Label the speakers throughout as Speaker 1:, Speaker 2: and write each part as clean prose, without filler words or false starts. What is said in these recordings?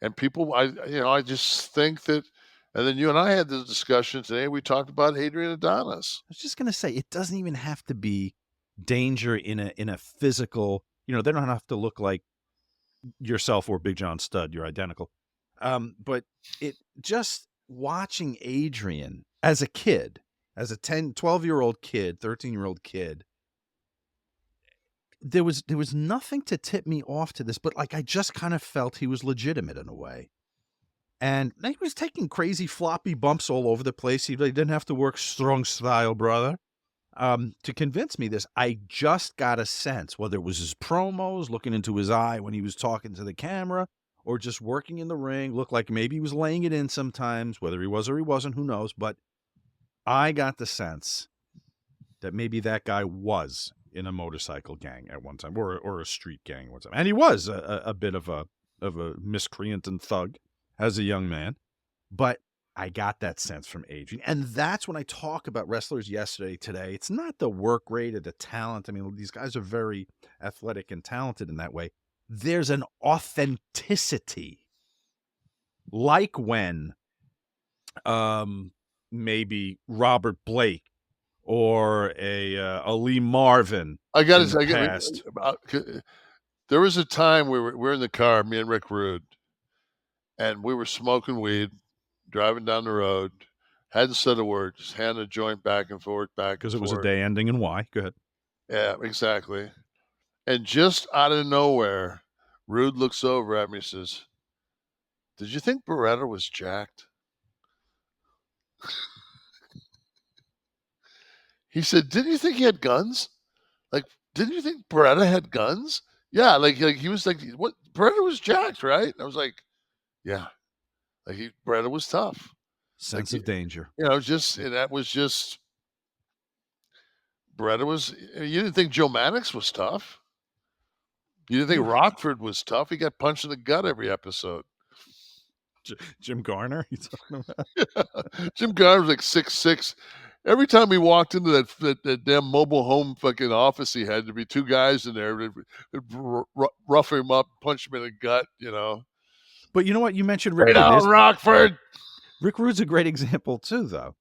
Speaker 1: And people, I just think that, and then you and I had this discussion today. We talked about Adrian Adonis.
Speaker 2: I was just gonna say, it doesn't even have to be danger in a physical. They don't have to look like yourself or Big John Studd. You're identical. But it just watching Adrian as a kid, as a 10, 12-year-old kid, 13-year-old kid, there was nothing to tip me off to this, but like I just kind of felt he was legitimate in a way. And he was taking crazy floppy bumps all over the place. He really didn't have to work strong style, brother. To convince me this, I just got a sense, whether it was his promos, looking into his eye when he was talking to the camera, or just working in the ring, looked like maybe he was laying it in sometimes, whether he was or he wasn't, who knows. But I got the sense that maybe that guy was in a motorcycle gang at one time, or a street gang at one time. And he was a bit of a miscreant and thug as a young man. But I got that sense from Adrian. And that's when I talk about wrestlers yesterday, today. It's not the work rate or the talent. I mean, these guys are very athletic and talented in that way. There's an authenticity. Like when maybe Robert Blake or a Lee Marvin
Speaker 1: I got
Speaker 2: in the
Speaker 1: to
Speaker 2: past.
Speaker 1: say, there was a time we were in the car, me and Rick Rude, and we were smoking weed, driving down the road, hadn't said a word, just handed a joint back and forth, back and
Speaker 2: Because it was a
Speaker 1: forth.
Speaker 2: day ending in Y. Go ahead.
Speaker 1: Yeah, exactly. And just out of nowhere, Rude looks over at me and says, "Did you think Beretta was jacked?" He said, "Didn't you think he had guns? Like, didn't you think Beretta had guns?" Yeah, like he was like, "What? Beretta was jacked, right?" And I was like, "Yeah." Like Beretta was tough. Like
Speaker 2: Sense of danger.
Speaker 1: just and that was just Beretta was. You didn't think Joe Maddox was tough. You didn't think Rockford was tough. He got punched in the gut every episode.
Speaker 2: Jim Garner, you talking about?
Speaker 1: Yeah. Jim Garner was like 6'6". Every time he walked into that damn mobile home fucking office he had, there'd be two guys in there that would rough him up, punch him in the gut,
Speaker 2: But you know what? You mentioned Rick
Speaker 1: Right
Speaker 2: Rude.
Speaker 1: on, Rockford!
Speaker 2: Rick Rude's a great example too, though.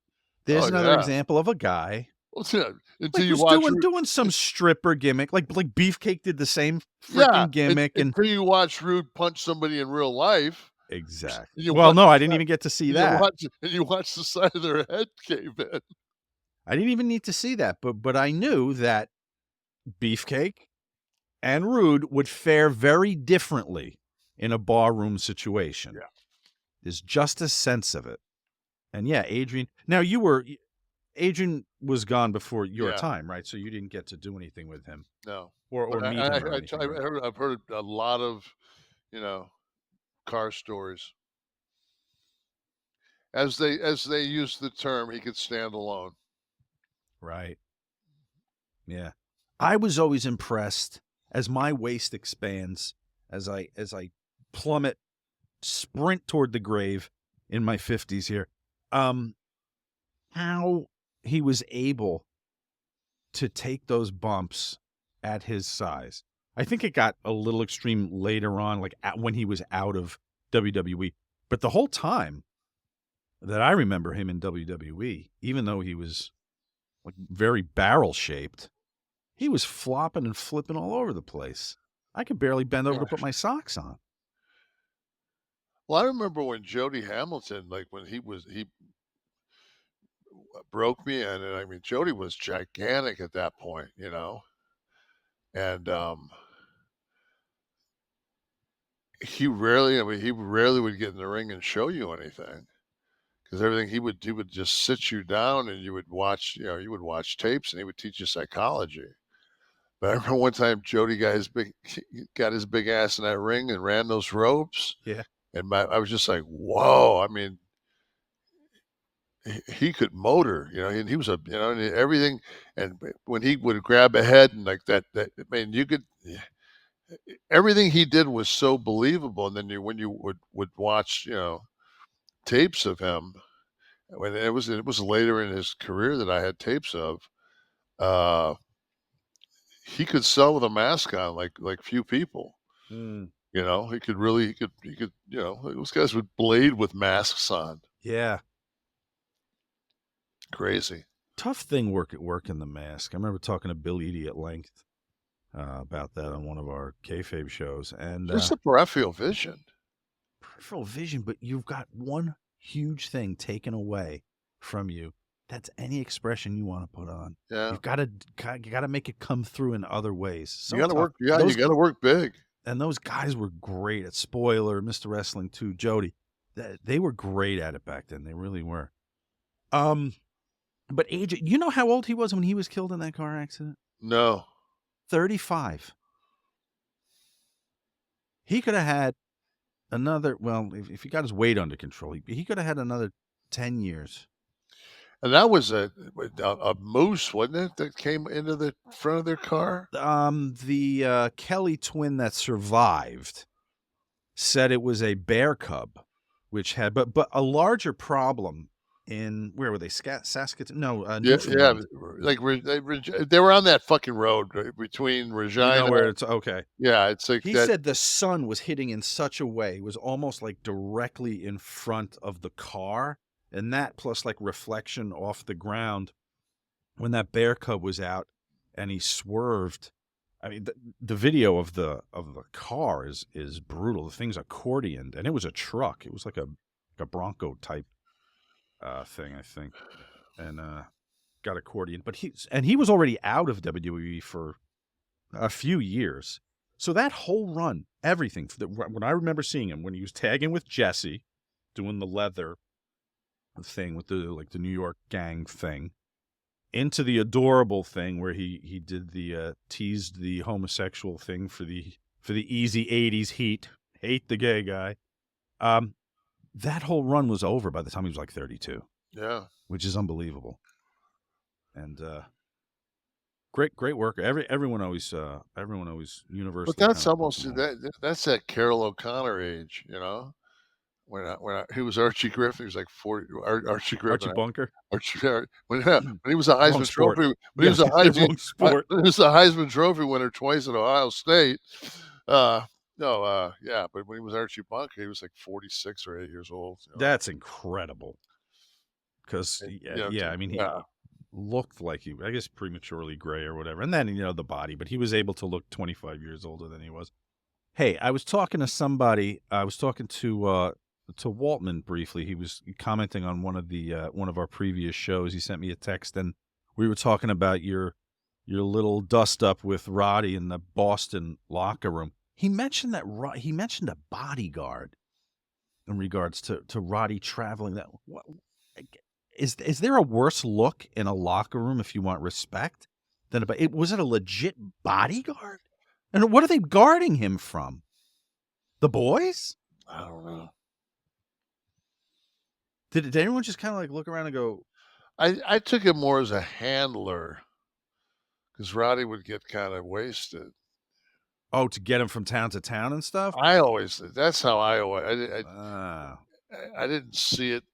Speaker 2: There's
Speaker 1: Oh,
Speaker 2: another
Speaker 1: yeah.
Speaker 2: example of a guy
Speaker 1: Well, yeah, until
Speaker 2: like
Speaker 1: you
Speaker 2: who's
Speaker 1: watch
Speaker 2: doing some stripper gimmick, like Beefcake did the same
Speaker 1: yeah,
Speaker 2: freaking gimmick, and
Speaker 1: until you watch Rude punch somebody in real life,
Speaker 2: exactly.
Speaker 1: and you
Speaker 2: Well,
Speaker 1: watch
Speaker 2: no, I
Speaker 1: the
Speaker 2: didn't
Speaker 1: side
Speaker 2: even get to see
Speaker 1: and you
Speaker 2: that.
Speaker 1: watch and you watch the side of their head cave in.
Speaker 2: I didn't even need to see that, but I knew that Beefcake and Rude would fare very differently in a barroom situation.
Speaker 1: Yeah.
Speaker 2: There's just a sense of it. And yeah, Adrian. Now Adrian was gone before your
Speaker 1: Yeah,
Speaker 2: time, right? So you didn't get to do anything with him
Speaker 1: no.
Speaker 2: or
Speaker 1: But
Speaker 2: meet him or anything, right?
Speaker 1: I've heard a lot of, you know, car stories. As they use the term, he could stand alone.
Speaker 2: Right. Yeah. I was always impressed as my waist expands, as I plummet, sprint toward the grave in my 50s here. How he was able to take those bumps at his size. I think it got a little extreme later on, like when he was out of WWE. But the whole time that I remember him in WWE, even though he was like very barrel shaped, he was flopping and flipping all over the place. I could barely bend over
Speaker 1: Yeah.
Speaker 2: to put my socks on.
Speaker 1: Well, I remember when Jody Hamilton, like when he broke me in, and I mean Jody was gigantic at that point, and he rarely would get in the ring and show you anything. Because everything he would just sit you down and you would watch tapes and he would teach you psychology. But I remember one time Jody got his big ass in that ring and ran those ropes,
Speaker 2: Yeah.
Speaker 1: and I was just like, whoa! I mean, he could motor, and he was and everything. And when he would grab a head and like that I mean, you could everything he did was so believable. And then when you would watch, tapes of him, when it was later in his career that I had tapes of, uh, he could sell with a mask on like few people.
Speaker 2: Mm.
Speaker 1: You know, he could, you know, those guys would blade with masks on.
Speaker 2: Yeah.
Speaker 1: Crazy.
Speaker 2: Tough thing working the mask. I remember talking to Bill Eadie at length about that on one of our kayfabe shows. And
Speaker 1: Just the peripheral vision.
Speaker 2: peripheral vision, but you've got one huge thing taken away from you. That's any expression you want to put on.
Speaker 1: Yeah.
Speaker 2: You've got to make it come through in other ways.
Speaker 1: You
Speaker 2: So
Speaker 1: gotta
Speaker 2: tough.
Speaker 1: work, yeah, you
Speaker 2: Those
Speaker 1: gotta work big.
Speaker 2: and those guys were great at Spoiler, Mr. Wrestling too, Jody. They were great at it back then. They really were. But Adrian, you know how old he was when he was killed in that car accident?
Speaker 1: No.
Speaker 2: 35. He could have had another, well, if he got his weight under control, he could have had another 10 years.
Speaker 1: And that was a moose, wasn't it, that came into the front of their car?
Speaker 2: The Kelly twin that survived said it was a bear cub, which had, but a larger problem in, where were they? Saskatoon? No,
Speaker 1: Yeah, yeah,
Speaker 2: Newfoundland.
Speaker 1: like, they were on that fucking road, right, between
Speaker 2: You know
Speaker 1: Regina.
Speaker 2: where it's okay.
Speaker 1: Yeah, it's like
Speaker 2: He
Speaker 1: that.
Speaker 2: said the sun was hitting in such a way, it was almost like directly in front of the car, and that plus like reflection off the ground when that bear cub was out and he swerved. I mean, the video of the car is brutal. The thing's accordioned, and it was a truck. It was like a Bronco type thing, I think, and got accordion. But he was already out of WWE for a few years. So that whole run, everything, when I remember seeing him, when he was tagging with Jesse, doing the leather thing with the New York gang thing, into the adorable thing where he did the teased the homosexual thing for the easy 80s heat, hate the gay guy. That whole run was over by the time he was like 32,
Speaker 1: Yeah.
Speaker 2: which is unbelievable. And great work. Everyone always universally.
Speaker 1: But that's
Speaker 2: Kind of
Speaker 1: almost that's that Carol O'Connor age, you know? When he was Archie Griffin, he was like 40. Archie
Speaker 2: Archie
Speaker 1: Griffin,
Speaker 2: Bunker.
Speaker 1: Archie, when he was a
Speaker 2: Wrong
Speaker 1: Heisman
Speaker 2: sport.
Speaker 1: Trophy, when he
Speaker 2: Yeah,
Speaker 1: was a
Speaker 2: wrong sport.
Speaker 1: When he was a Heisman Trophy winner twice at Ohio State. No, yeah, but when he was Archie Bunker, he was like 46 or 8 years old. You know?
Speaker 2: That's incredible. Because
Speaker 1: Yeah,
Speaker 2: I mean, he
Speaker 1: yeah.
Speaker 2: looked like he, I guess, prematurely gray or whatever, and then the body, but he was able to look 25 years older than he was. Hey, I was talking to somebody. I was talking to Waltman briefly. He was commenting on one of our previous shows. He sent me a text, and we were talking about your little dust up with Roddy in the Boston locker room. He mentioned he mentioned a bodyguard in regards to Roddy traveling. That is there a worse look in a locker room if you want respect than was it a legit bodyguard? And what are they guarding him from? The boys?
Speaker 1: I don't know.
Speaker 2: Did anyone just kind of like look around and go,
Speaker 1: I took it more as a handler because Roddy would get kind of wasted.
Speaker 2: oh, to get him from town to town and stuff?
Speaker 1: That's how I always,
Speaker 2: Ah.
Speaker 1: I didn't see it.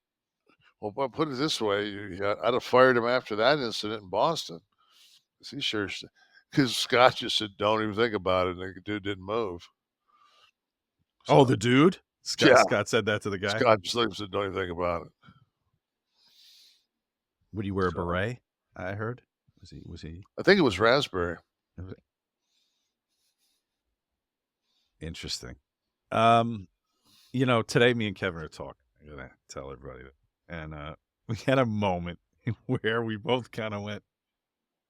Speaker 1: Well, but put it this way, I'd have fired him after that incident in Boston. 'Cause he sure, because Scott just said, "Don't even think about it," and the dude didn't move.
Speaker 2: Oh,
Speaker 1: So,
Speaker 2: the dude?
Speaker 1: yeah,
Speaker 2: Scott said that to the guy?
Speaker 1: Scott just said, "Don't even think about it."
Speaker 2: Would he wear a
Speaker 1: So,
Speaker 2: beret? I heard. Was he
Speaker 1: I think it was raspberry.
Speaker 2: interesting? Today me and Kevin are talking. I'm gonna tell everybody that. And we had a moment where we both kind of went,